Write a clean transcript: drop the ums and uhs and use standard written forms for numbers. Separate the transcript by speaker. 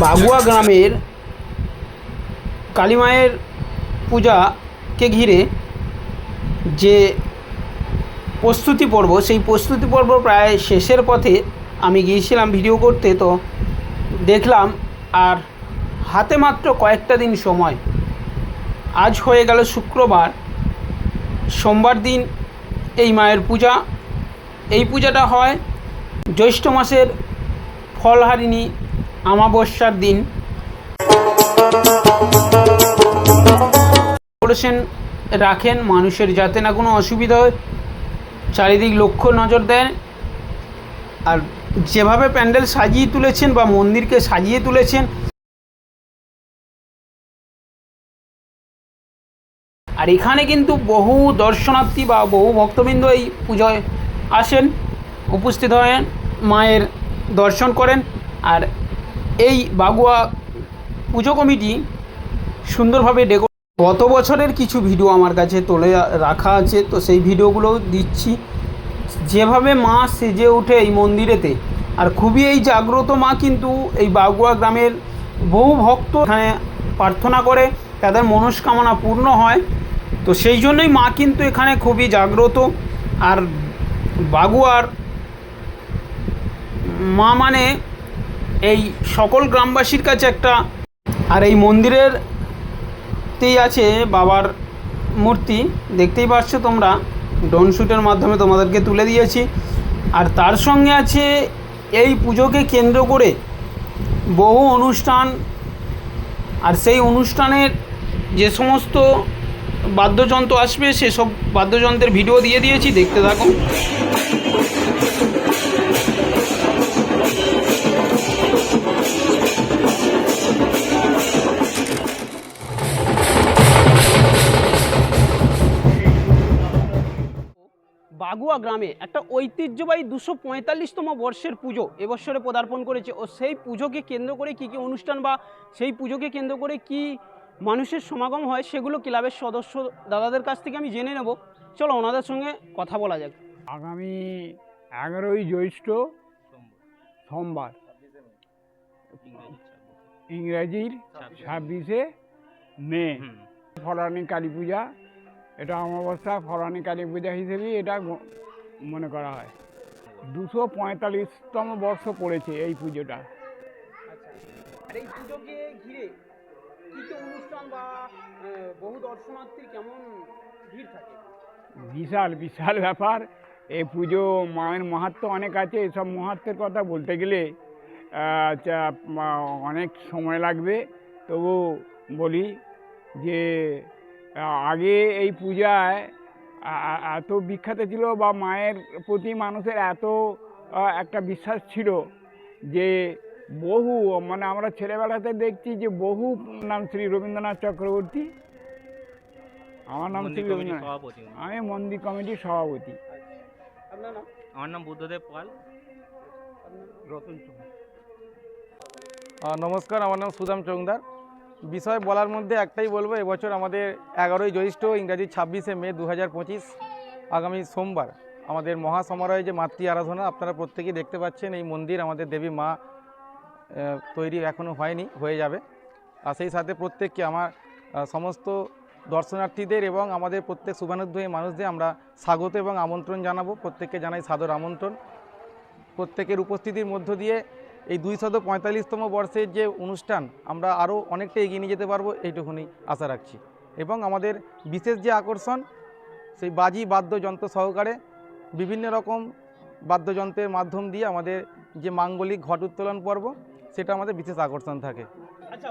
Speaker 1: বাগুয়া গ্রামের কালী মায়ের পূজাকে ঘিরে যে প্রস্তুতি পর্ব, সেই প্রস্তুতি পর্ব প্রায় শেষের পথে। আমি গিয়েছিলাম ভিডিও করতে, তো দেখলাম আর হাতে মাত্র কয়েকটা দিন সময়। আজ হয়ে গেল শুক্রবার, সোমবার দিন এই মায়ের পূজা। এই পূজাটা হয় জ্যৈষ্ঠ মাসের ফলহারিণী অমাবস্যার দিন। করেছেন রাখেন মানুষের যাতে না কোনো অসুবিধা হয়, চারিদিক লক্ষ্য নজর দেন। আর যেভাবে প্যান্ডেল সাজিয়ে তুলেছেন বা মন্দিরকে সাজিয়ে তুলেছেন, আর এখানে কিন্তু বহু দর্শনার্থী বা বহু ভক্তবৃন্দ এই পুজোয় আসেন, উপস্থিত হন, মায়ের দর্শন করেন। আর এই বাগুয়া পুজো কমিটি সুন্দরভাবে গত বছরের কিছু ভিডিও আমার কাছে তুলে রাখা আছে, তো সেই ভিডিওগুলোও দিচ্ছি। যেভাবে মা সেজে ওঠে এই মন্দিরেতে, আর খুবই এই জাগ্রত মা, কিন্তু এই বাগুয়া গ্রামের বহু ভক্ত এখানে প্রার্থনা করে, তাদের মনস্কামনা পূর্ণ হয়। তো সেই জন্যই মা কিন্তু এখানে খুবই জাগ্রত। আর বাগুয়ার মা মানে এই সকল গ্রামবাসীর কাছে একটা। আর এই মন্দিরেরতেই আছে বাবার মূর্তি, দেখতেই পাচ্ছ তোমরা, ড্রোন শ্যুটের মাধ্যমে তোমাদেরকে তুলে দিয়েছি। আর তার সঙ্গে আছে এই পুজোকে কেন্দ্র করে বহু অনুষ্ঠান। আর সেই অনুষ্ঠানের যে সমস্ত বাদ্যযন্ত্র আসবে, সেসব বাদ্যযন্ত্রের ভিডিও দিয়ে দিয়েছি, দেখতে থাকো। বাগুয়া গ্রামে একটা ঐতিহ্যবাহী 245তম বর্ষের পুজো এবছরে পদার্পণ করেছে। ও সেই পুজোকে কেন্দ্র করে কী কী অনুষ্ঠান বা সেই পুজোকে কেন্দ্র করে কি মানুষের সমাগম হয়, সেগুলো ক্লাবের সদস্য দাদাদের কাছ থেকে আমি জেনে নেব। চলো ওনাদের সঙ্গে কথা বলা যাক।
Speaker 2: আগামী 11ই জ্যৈষ্ঠ সোমবার, ইংরাজির 26শে মে, ফলহারিণী কালী পূজা। এটা অমাবস্যা ফলহারিণী কালী পূজা হিসেবেই এটা মনে করা হয়। 245তম বর্ষ পড়েছে এই পুজোটা।
Speaker 1: আর এই পুজোকে ঘিরে কী কী অনুষ্ঠান বা বহু দর্শনার্থীর কেমন ভিড় থাকে?
Speaker 2: বিশাল বিশাল ব্যাপার। এই পুজো মায়ের মাহাত্ম্য অনেক আছে। এসব মাহাত্ম্যের কথা বলতে গেলে অনেক সময় লাগবে, তবু বলি যে আগে এই পূজায় এত বিখ্যাত ছিল বা মায়ের প্রতি মানুষের এত একটা বিশ্বাস ছিল যে বহু, মানে আমরা ছেলেবেলাতে দেখছি যে বহু, নাম শ্রী রবীন্দ্রনাথ চক্রবর্তী, আমার নাম শ্রী রবীন্দ্রনাথ, আমি মন্দির কমিটির সভাপতি।
Speaker 3: আমার নাম বুদ্ধদেব পাল।
Speaker 4: নমস্কার, আমার নাম সুদাম চৌংদার। বিষয় বলার মধ্যে একটাই বলবো, এবছর আমাদের 11ই জ্যৈষ্ঠ ইংরাজি 26শে মে 2025 আগামী সোমবার আমাদের মহাসমারোহে যে মাতৃ আরাধনা আপনারা প্রত্যেকেই দেখতে পাচ্ছেন। এই মন্দির আমাদের দেবী মা তৈরি এখনও হয়নি, হয়ে যাবে। আর সেই সাথে প্রত্যেককে আমার সমস্ত দর্শনার্থীদের এবং আমাদের প্রত্যেক শুভানুধ্যায়ী মানুষদের আমরা স্বাগত এবং আমন্ত্রণ জানাবো। প্রত্যেককে জানাই সাদর আমন্ত্রণ। প্রত্যেকের উপস্থিতির মধ্য দিয়ে এই 245তম বর্ষের যে অনুষ্ঠান আমরা আরও অনেকটা এগিয়ে নিয়ে যেতে পারবো, এইটুকুনি আশা রাখছি। এবং আমাদের বিশেষ যে আকর্ষণ, সেই বাজি বাদ্যযন্ত্র সহকারে বিভিন্ন রকম বাদ্যযন্ত্রের মাধ্যম দিয়ে আমাদের যে মাঙ্গলিক ঘট উত্তোলন পর্ব, সেটা আমাদের বিশেষ আকর্ষণ থাকে।
Speaker 1: আচ্ছা।